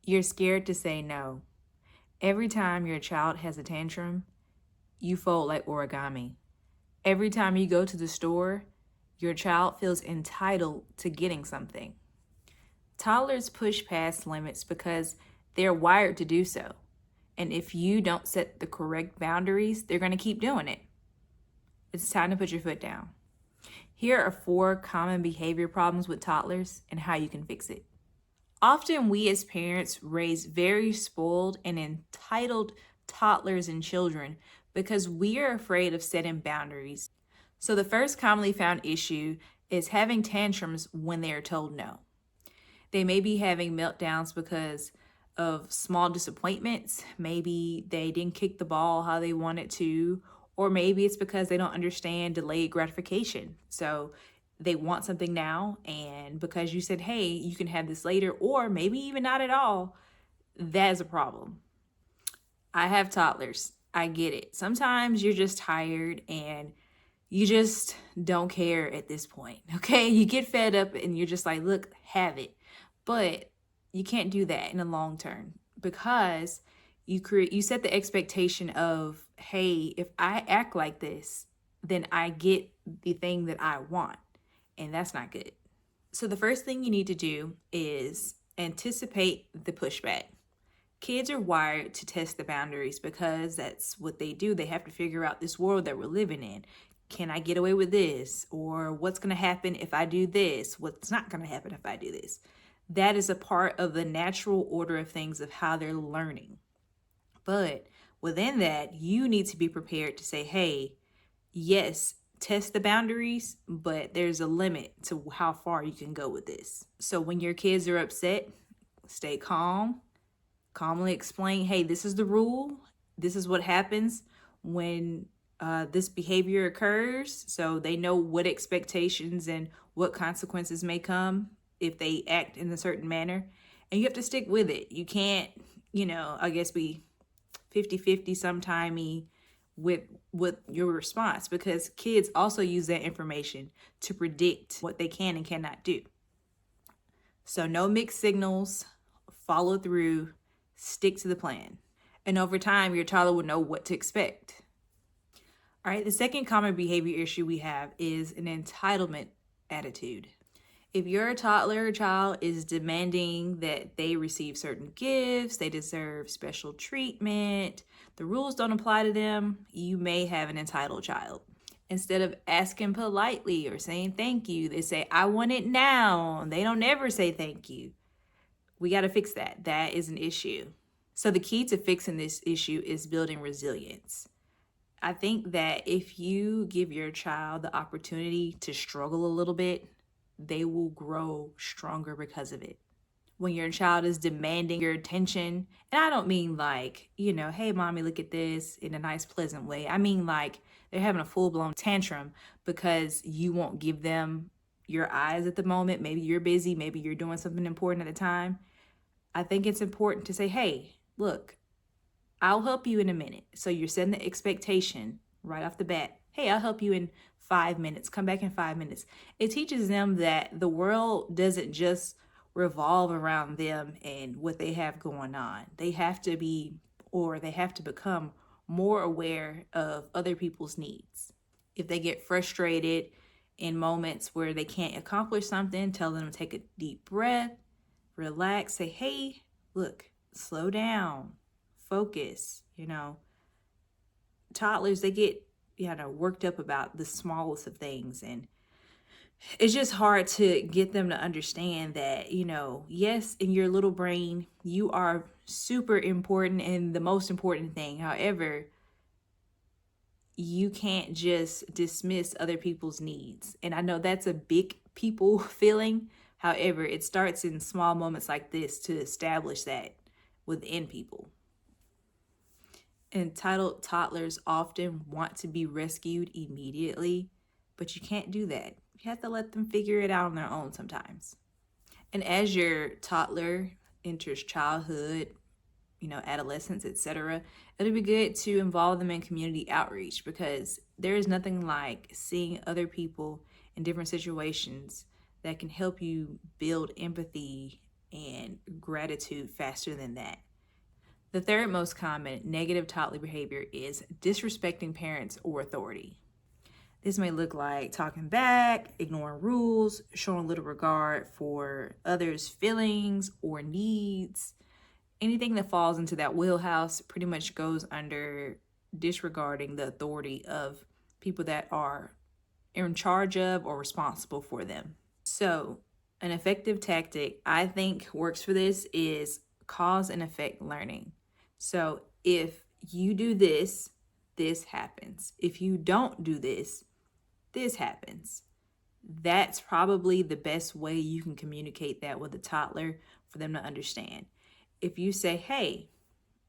You're scared to say no. Every time your child has a tantrum, you fold like origami. Every time you go to the store, your child feels entitled to getting something. Toddlers push past limits because they're wired to do so. And if you don't set the correct boundaries, they're going to keep doing it. It's time to put your foot down. Here are 4 common behavior problems with toddlers and how you can fix it. Often we as parents raise very spoiled and entitled toddlers and children because we are afraid of setting boundaries. So the first commonly found issue is having tantrums when they are told no. They may be having meltdowns because of small disappointments. Maybe they didn't kick the ball how they wanted to, or maybe it's because they don't understand delayed gratification. So they want something now, and because you said, hey, you can have this later, or maybe even not at all, that is a problem. I have toddlers. I get it. Sometimes you're just tired and you just don't care at this point, okay? You get fed up and you're just like, look, have it. But you can't do that in the long term because you set the expectation of, hey, if I act like this, then I get the thing that I want. And that's not good. So the first thing you need to do is anticipate the pushback. Kids are wired to test the boundaries because that's what they do. They have to figure out this world that we're living in. Can I get away with this? Or what's going to happen if I do this? What's not going to happen if I do this? That is a part of the natural order of things of how they're learning. But within that, you need to be prepared to say, hey, yes, test the boundaries, but there's a limit to how far you can go with this. So when your kids are upset, stay calm, calmly explain, hey, this is the rule. This is what happens when this behavior occurs. So they know what expectations and what consequences may come if they act in a certain manner. And you have to stick with it. You can't, I guess be 50-50 sometimey with your response, because kids also use that information to predict what they can and cannot do. So no mixed signals, follow through, stick to the plan. And over time, your toddler will know what to expect. All right, the second common behavior issue we have is an entitlement attitude. If your toddler or child is demanding that they receive certain gifts, they deserve special treatment, the rules don't apply to them, you may have an entitled child. Instead of asking politely or saying thank you, they say, I want it now. They don't ever say thank you. We got to fix that. That is an issue. So the key to fixing this issue is building resilience. I think that if you give your child the opportunity to struggle a little bit, they will grow stronger because of it. When your child is demanding your attention, and I don't mean like, hey, mommy, look at this in a nice, pleasant way. I mean like they're having a full-blown tantrum because you won't give them your eyes at the moment. Maybe you're busy. Maybe you're doing something important at the time. I think it's important to say, hey, look, I'll help you in a minute. So you're setting the expectation right off the bat. Hey, I'll help you in 5 minutes. Come back in 5 minutes. It teaches them that the world doesn't just revolve around them and what they have going on. They have to become more aware of other people's needs. If they get frustrated in moments where they can't accomplish something, tell them to take a deep breath, relax, say, hey, look, slow down, focus. Toddlers, they get worked up about the smallest of things, and it's just hard to get them to understand that, yes, in your little brain, you are super important and the most important thing. However, you can't just dismiss other people's needs. And I know that's a big people feeling. However, it starts in small moments like this to establish that within people. Entitled toddlers often want to be rescued immediately, but you can't do that. You have to let them figure it out on their own sometimes. And as your toddler enters childhood, adolescence, etc., it'll be good to involve them in community outreach, because there is nothing like seeing other people in different situations that can help you build empathy and gratitude faster than that. The third most common negative toddler behavior is disrespecting parents or authority. This may look like talking back, ignoring rules, showing little regard for others' feelings or needs. Anything that falls into that wheelhouse pretty much goes under disregarding the authority of people that are in charge of or responsible for them. So, an effective tactic I think works for this is cause and effect learning. So, if you do this, this happens. If you don't do this, this happens. That's probably the best way you can communicate that with a toddler for them to understand. If you say, hey,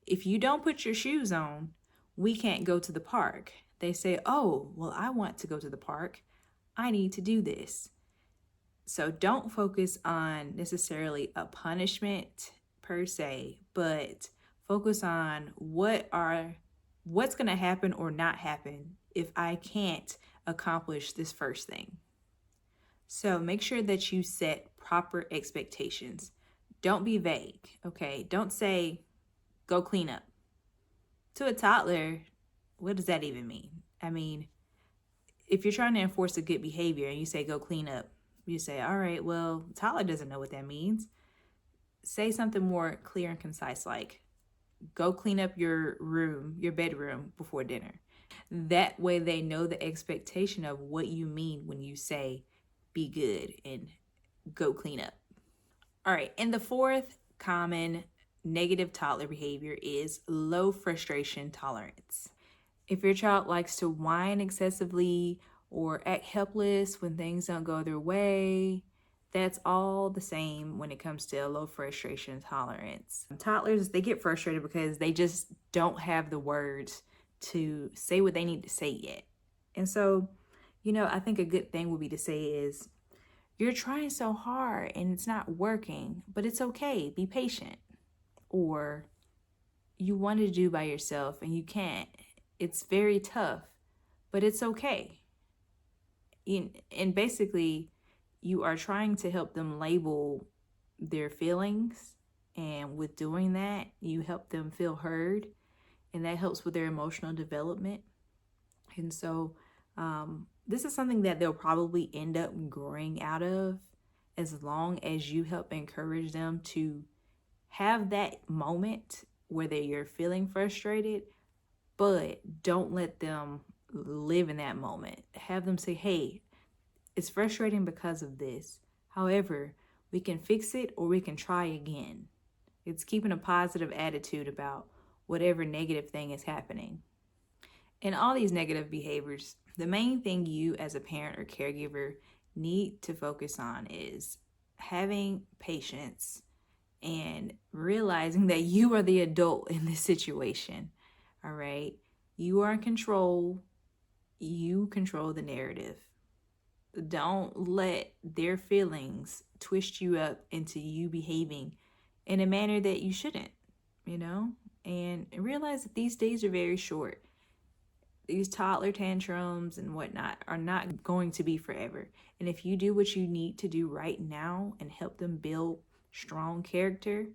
if you don't put your shoes on, we can't go to the park. They say, oh, well, I want to go to the park. I need to do this. So don't focus on necessarily a punishment per se, but focus on what's going to happen or not happen if I can't accomplish this first thing. So make sure that you set proper expectations. Don't be vague, okay? Don't say, go clean up. To a toddler, what does that even mean? I mean, if you're trying to enforce a good behavior and you say, go clean up, you say, all right, well, toddler doesn't know what that means. Say something more clear and concise, like, go clean up your room, your bedroom before dinner. That way they know the expectation of what you mean when you say, be good and go clean up. All right, and the fourth common negative toddler behavior is low frustration tolerance. If your child likes to whine excessively or act helpless when things don't go their way, that's all the same when it comes to low frustration tolerance. Toddlers, they get frustrated because they just don't have the words to say what they need to say yet. And so, I think a good thing would be to say is, you're trying so hard and it's not working, but it's okay. Be patient. Or you want to do by yourself and you can't. It's very tough, but it's okay. And basically, you are trying to help them label their feelings. And with doing that, you help them feel heard. And that helps with their emotional development. And so, this is something that they'll probably end up growing out of as long as you help encourage them to have that moment where you're feeling frustrated, but don't let them live in that moment. Have them say, hey, it's frustrating because of this. However, we can fix it or we can try again. It's keeping a positive attitude about whatever negative thing is happening. In all these negative behaviors, the main thing you as a parent or caregiver need to focus on is having patience and realizing that you are the adult in this situation. All right? You are in control. You control the narrative. Don't let their feelings twist you up into you behaving in a manner that you shouldn't, and realize that these days are very short. These toddler tantrums and whatnot are not going to be forever. And if you do what you need to do right now and help them build strong character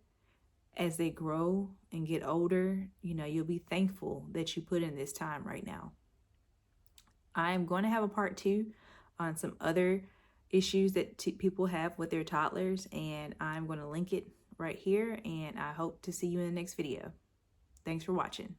as they grow and get older, you'll be thankful that you put in this time right now. I'm going to have a part 2 on some other issues that people have with their toddlers, and I'm going to link it right here, and I hope to see you in the next video. Thanks for watching.